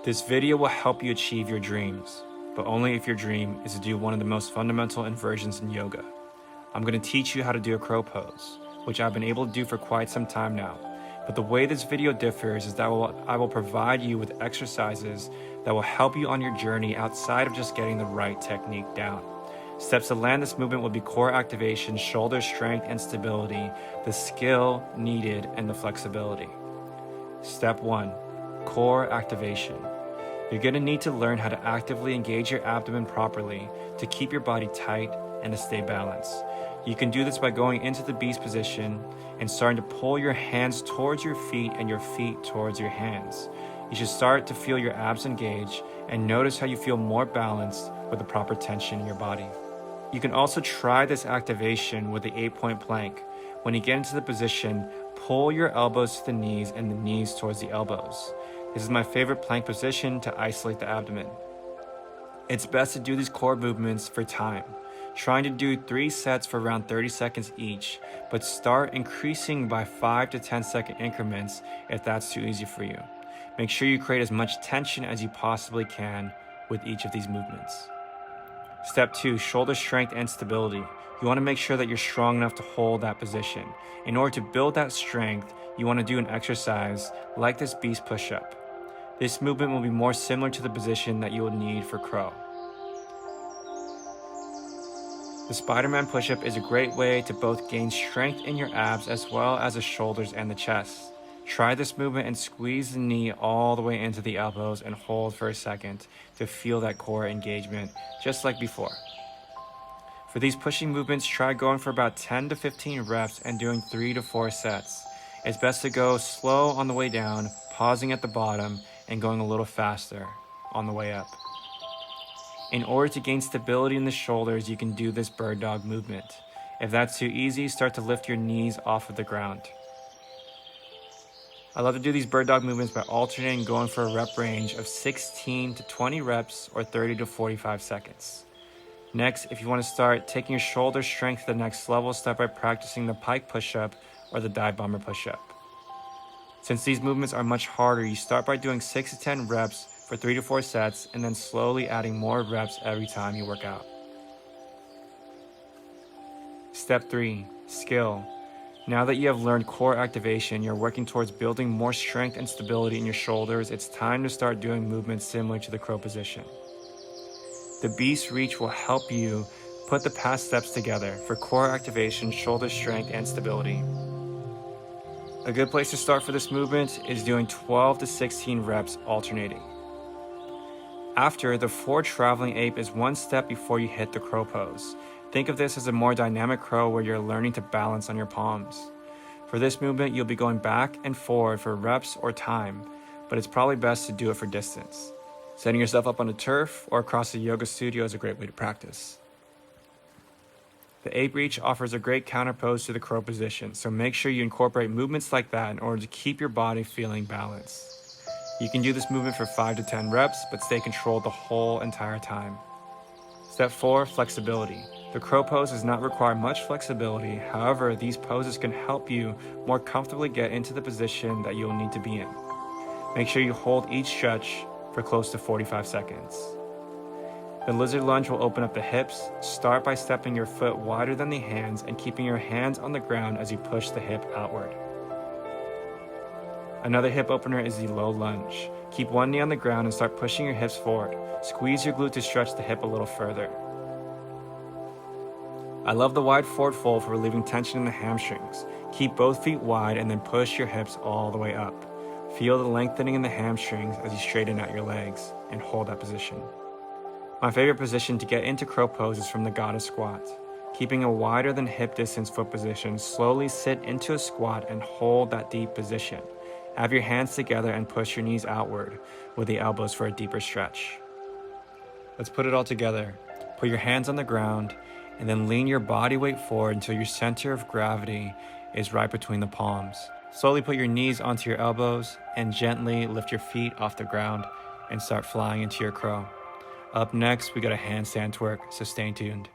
This video will help you achieve your dreams, but only if your dream is to do one of the most fundamental inversions in yoga. I'm going to teach you how to do a crow pose, which I've been able to do for quite some time now. But the way this video differs is that I will provide you with exercises that will help you on your journey outside of just getting the right technique down. Steps to land this movement will be core activation, shoulder strength and stability, the skill needed, and the flexibility. Step 1, core activation. You're going to need to learn how to actively engage your abdomen properly to keep your body tight and to stay balanced. You can do this by going into the beast position and starting to pull your hands towards your feet and your feet towards your hands. You should start to feel your abs engage and notice how you feel more balanced with the proper tension in your body. You can also try this activation with the 8-point plank. When you get into the position, pull your elbows to the knees and the knees towards the elbows. This is my favorite plank position to isolate the abdomen. It's best to do these core movements for time, trying to do 3 sets for around 30 seconds each, but start increasing by 5 to 10 second increments if that's too easy for you. Make sure you create as much tension as you possibly can with each of these movements. Step 2, shoulder strength and stability. You want to make sure that you're strong enough to hold that position. In order to build that strength, you want to do an exercise like this beast push-up. This movement will be more similar to the position that you will need for crow. The Spider-Man push-up is a great way to both gain strength in your abs as well as the shoulders and the chest. Try this movement and squeeze the knee all the way into the elbows and hold for a second to feel that core engagement, just like before. For these pushing movements, try going for about 10 to 15 reps and doing 3 to 4 sets. It's best to go slow on the way down, pausing at the bottom, and going a little faster on the way up. In order to gain stability in the shoulders, you can do this bird dog movement. If that's too easy, start to lift your knees off of the ground. I love to do these bird dog movements by alternating going for a rep range of 16 to 20 reps or 30 to 45 seconds. Next, if you want to start taking your shoulder strength to the next level, start by practicing the pike push-up or the dive bomber push-up. Since these movements are much harder, you start by doing 6 to 10 reps for 3 to 4 sets and then slowly adding more reps every time you work out. Step 3, skill. Now that you have learned core activation, you're working towards building more strength and stability in your shoulders. It's time to start doing movements similar to the crow position. The beast reach will help you put the past steps together for core activation, shoulder strength, and stability. A good place to start for this movement is doing 12 to 16 reps alternating. After, the forward traveling ape is one step before you hit the crow pose. Think of this as a more dynamic crow where you're learning to balance on your palms. For this movement, you'll be going back and forward for reps or time, but it's probably best to do it for distance. Setting yourself up on a turf or across a yoga studio is a great way to practice. The ape reach offers a great counter pose to the crow position, so make sure you incorporate movements like that in order to keep your body feeling balanced. You can do this movement for 5 to 10 reps, but stay controlled the whole entire time. Step 4, flexibility. The crow pose does not require much flexibility. However, these poses can help you more comfortably get into the position that you'll need to be in. Make sure you hold each stretch for close to 45 seconds. The lizard lunge will open up the hips. Start by stepping your foot wider than the hands and keeping your hands on the ground as you push the hip outward. Another hip opener is the low lunge. Keep one knee on the ground and start pushing your hips forward. Squeeze your glute to stretch the hip a little further. I love the wide forward fold for relieving tension in the hamstrings. Keep both feet wide and then push your hips all the way up. Feel the lengthening in the hamstrings as you straighten out your legs and hold that position. My favorite position to get into crow pose is from the goddess squat. Keeping a wider than hip distance foot position, slowly sit into a squat and hold that deep position. Have your hands together and push your knees outward with the elbows for a deeper stretch. Let's put it all together. Put your hands on the ground and then lean your body weight forward until your center of gravity is right between the palms. Slowly put your knees onto your elbows and gently lift your feet off the ground and start flying into your crow. Up next, we got a handstand twerk, so stay tuned.